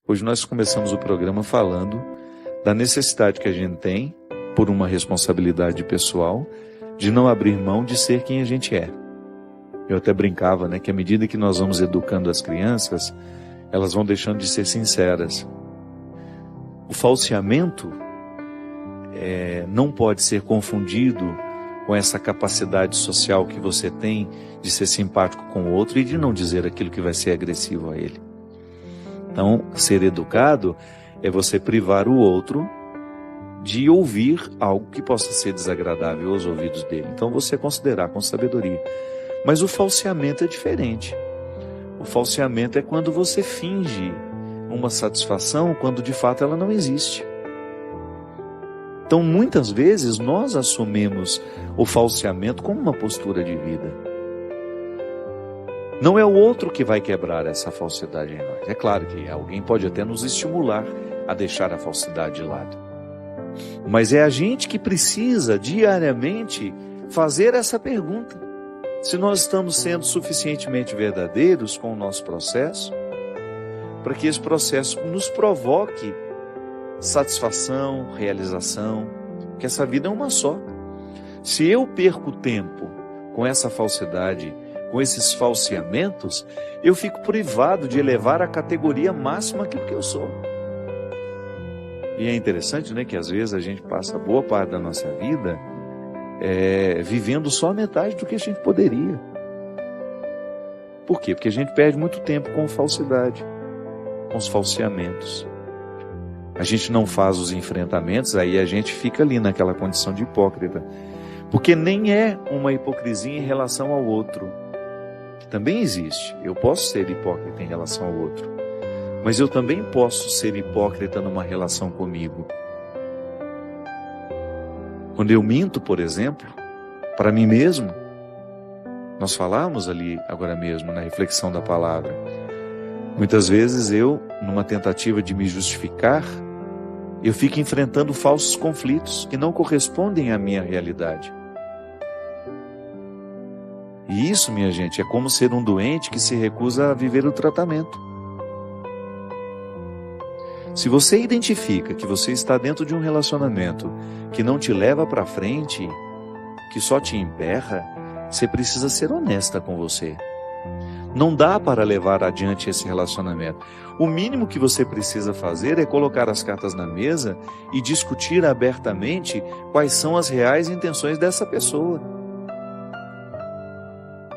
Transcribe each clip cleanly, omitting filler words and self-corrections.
Hoje nós começamos o programa falando da necessidade que a gente tem, por uma responsabilidade pessoal, de não abrir mão de ser quem a gente é. Eu até brincava, que à medida que nós vamos educando as crianças, elas vão deixando de ser sinceras. O falseamento não pode ser confundido com essa capacidade social que você tem de ser simpático com o outro e de não dizer aquilo que vai ser agressivo a ele. Então, ser educado é você privar o outro de ouvir algo que possa ser desagradável aos ouvidos dele. Então, você considerar com sabedoria. Mas o falseamento é diferente. O falseamento é quando você finge uma satisfação quando de fato ela não existe. Então, muitas vezes, nós assumimos o falseamento como uma postura de vida. Não é o outro que vai quebrar essa falsidade em nós. É claro que alguém pode até nos estimular a deixar a falsidade de lado. Mas é a gente que precisa, diariamente, fazer essa pergunta. Se nós estamos sendo suficientemente verdadeiros com o nosso processo, para que esse processo nos provoque satisfação, realização, que essa vida é uma só. Se eu perco tempo com essa falsidade, com esses falseamentos, eu fico privado de elevar a categoria máxima aquilo que eu sou. E é interessante, que às vezes a gente passa boa parte da nossa vida vivendo só a metade do que a gente poderia. Por quê? Porque a gente perde muito tempo com falsidade, com os falseamentos. A gente não faz os enfrentamentos, aí a gente fica ali naquela condição de hipócrita. Porque nem é uma hipocrisia em relação ao outro, que também existe. Eu posso ser hipócrita em relação ao outro, mas eu também posso ser hipócrita numa relação comigo. Quando eu minto, por exemplo, para mim mesmo, nós falamos ali agora mesmo na reflexão da palavra, muitas vezes eu, numa tentativa de me justificar, eu fico enfrentando falsos conflitos que não correspondem à minha realidade. E isso, minha gente, é como ser um doente que se recusa a viver o tratamento. Se você identifica que você está dentro de um relacionamento que não te leva para frente, que só te emperra, você precisa ser honesta com você. Não dá para levar adiante esse relacionamento. O mínimo que você precisa fazer é colocar as cartas na mesa e discutir abertamente quais são as reais intenções dessa pessoa.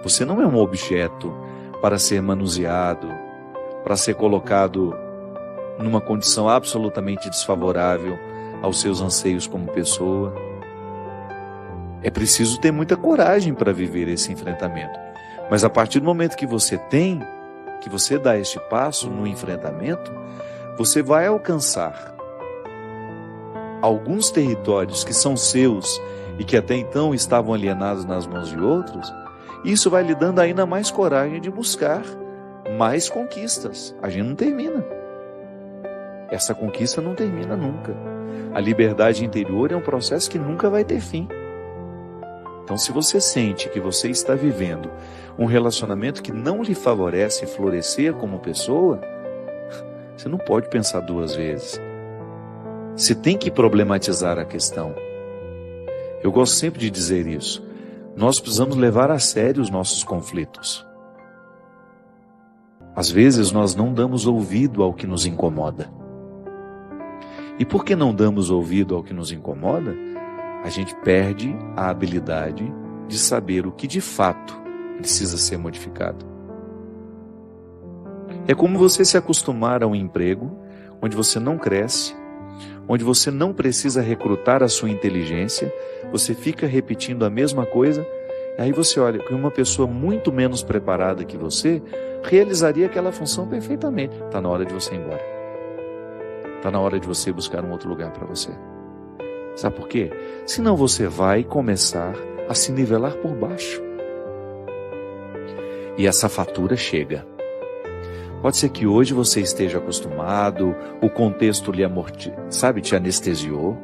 Você não é um objeto para ser manuseado, para ser colocado numa condição absolutamente desfavorável aos seus anseios como pessoa. É preciso ter muita coragem para viver esse enfrentamento. Mas a partir do momento que você dá este passo no enfrentamento, você vai alcançar alguns territórios que são seus e que até então estavam alienados nas mãos de outros. Isso vai lhe dando ainda mais coragem de buscar mais conquistas. A gente não termina. Essa conquista não termina nunca. A liberdade interior é um processo que nunca vai ter fim. Então, se você sente que você está vivendo um relacionamento que não lhe favorece florescer como pessoa, você não pode pensar duas vezes. Você tem que problematizar a questão. Eu gosto sempre de dizer isso. Nós precisamos levar a sério os nossos conflitos. Às vezes nós não damos ouvido ao que nos incomoda. E por que não damos ouvido ao que nos incomoda? A gente perde a habilidade de saber o que de fato precisa ser modificado. É como você se acostumar a um emprego onde você não cresce, onde você não precisa recrutar a sua inteligência, você fica repetindo a mesma coisa, e aí você olha que uma pessoa muito menos preparada que você realizaria aquela função perfeitamente. Está na hora de você ir embora. Está na hora de você buscar um outro lugar para você. Sabe por quê? Senão você vai começar a se nivelar por baixo. E essa fatura chega. Pode ser que hoje você esteja acostumado, o contexto te anestesiou,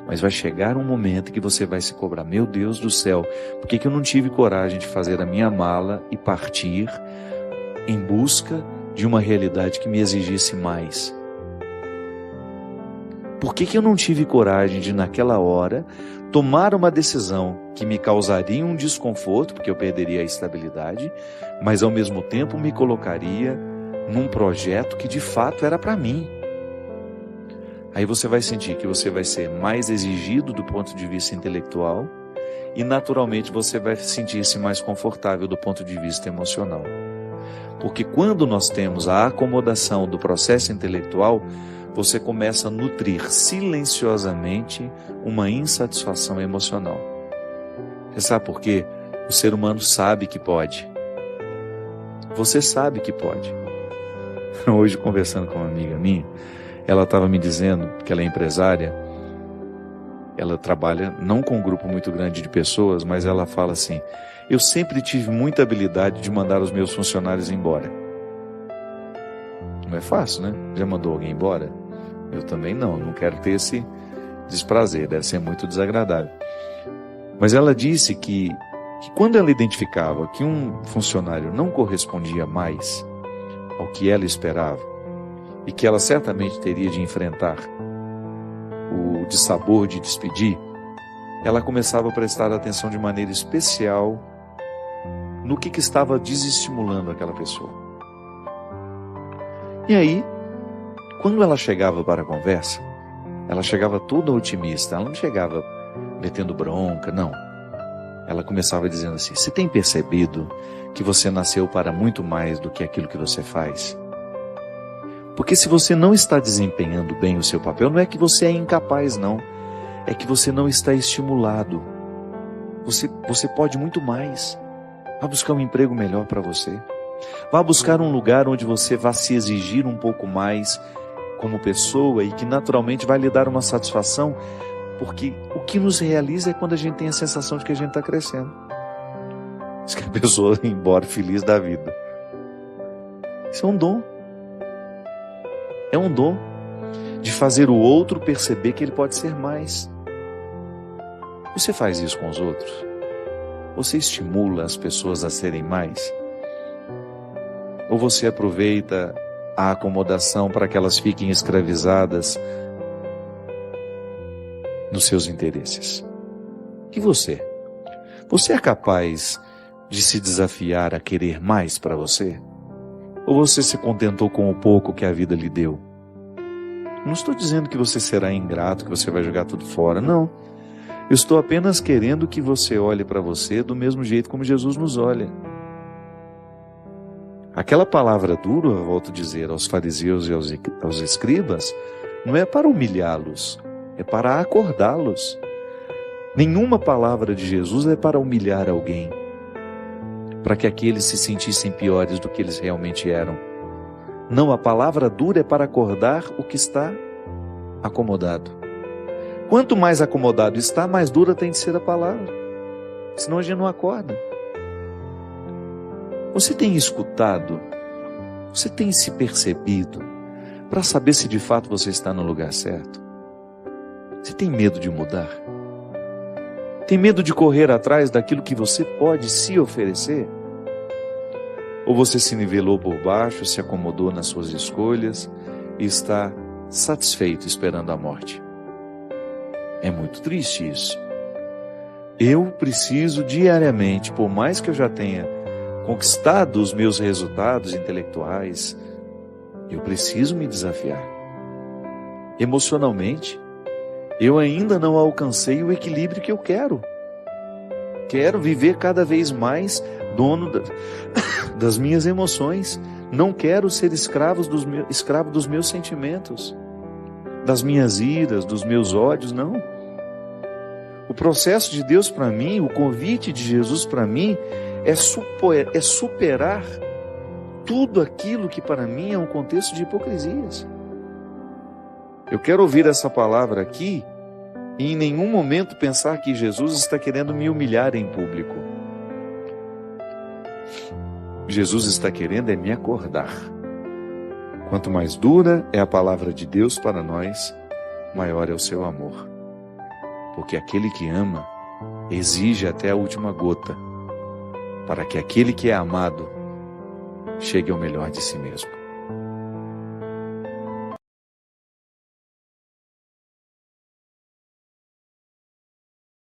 mas vai chegar um momento que você vai se cobrar. Meu Deus do céu, por que eu não tive coragem de fazer a minha mala e partir em busca de uma realidade que me exigisse mais? Por que eu não tive coragem de, naquela hora, tomar uma decisão que me causaria um desconforto, porque eu perderia a estabilidade, mas ao mesmo tempo me colocaria num projeto que de fato era para mim? Aí você vai sentir que você vai ser mais exigido do ponto de vista intelectual e naturalmente você vai sentir-se mais confortável do ponto de vista emocional. Porque quando nós temos a acomodação do processo intelectual, você começa a nutrir silenciosamente uma insatisfação emocional. Você sabe por quê? O ser humano sabe que pode. Você sabe que pode. Hoje, conversando com uma amiga minha, ela estava me dizendo que ela é empresária, ela trabalha não com um grupo muito grande de pessoas, mas ela fala assim: eu sempre tive muita habilidade de mandar os meus funcionários embora. Não é fácil, né? Já mandou alguém embora? Eu também não quero ter esse desprazer, deve ser muito desagradável. Mas ela disse que quando ela identificava que um funcionário não correspondia mais ao que ela esperava, e que ela certamente teria de enfrentar o dissabor de despedir, ela começava a prestar atenção de maneira especial no que estava desestimulando aquela pessoa. E aí, quando ela chegava para a conversa, ela chegava toda otimista, ela não chegava metendo bronca, não. Ela começava dizendo assim: você tem percebido que você nasceu para muito mais do que aquilo que você faz? Porque se você não está desempenhando bem o seu papel, não é que você é incapaz, não. É que você não está estimulado. Você pode muito mais. Vá buscar um emprego melhor para você. Vá buscar um lugar onde você vá se exigir um pouco mais como pessoa e que naturalmente vai lhe dar uma satisfação, porque o que nos realiza é quando a gente tem a sensação de que a gente está crescendo. Diz que a pessoa vai embora feliz da vida. Isso é um dom. É um dom de fazer o outro perceber que ele pode ser mais. Você faz isso com os outros? Você estimula as pessoas a serem mais? Ou você aproveita a acomodação para que elas fiquem escravizadas nos seus interesses? E você? Você é capaz de se desafiar a querer mais para você? Ou você se contentou com o pouco que a vida lhe deu? Não estou dizendo que você será ingrato, que você vai jogar tudo fora, não. Eu estou apenas querendo que você olhe para você do mesmo jeito como Jesus nos olha. Aquela palavra dura, eu volto a dizer, aos fariseus e aos escribas, não é para humilhá-los, é para acordá-los. Nenhuma palavra de Jesus é para humilhar alguém, para que aqueles se sentissem piores do que eles realmente eram. Não, a palavra dura é para acordar o que está acomodado. Quanto mais acomodado está, mais dura tem de ser a palavra. Senão a gente não acorda. Você tem escutado? Você tem se percebido para saber se de fato você está no lugar certo? Você tem medo de mudar? Tem medo de correr atrás daquilo que você pode se oferecer? Ou você se nivelou por baixo, se acomodou nas suas escolhas e está satisfeito esperando a morte? É muito triste isso. Eu preciso diariamente, por mais que eu já tenha conquistado os meus resultados intelectuais, eu preciso me desafiar. Emocionalmente, eu ainda não alcancei o equilíbrio que eu quero. Quero viver cada vez mais dono das minhas emoções. Não quero ser escravo dos meus sentimentos, das minhas iras, dos meus ódios, não. O processo de Deus para mim, o convite de Jesus para mim, é superar tudo aquilo que para mim é um contexto de hipocrisias. Eu quero ouvir essa palavra aqui e em nenhum momento pensar que Jesus está querendo me humilhar em público. Jesus está querendo é me acordar. Quanto mais dura é a palavra de Deus para nós, maior é o seu amor. Porque aquele que ama exige até a última gota, para que aquele que é amado chegue ao melhor de si mesmo.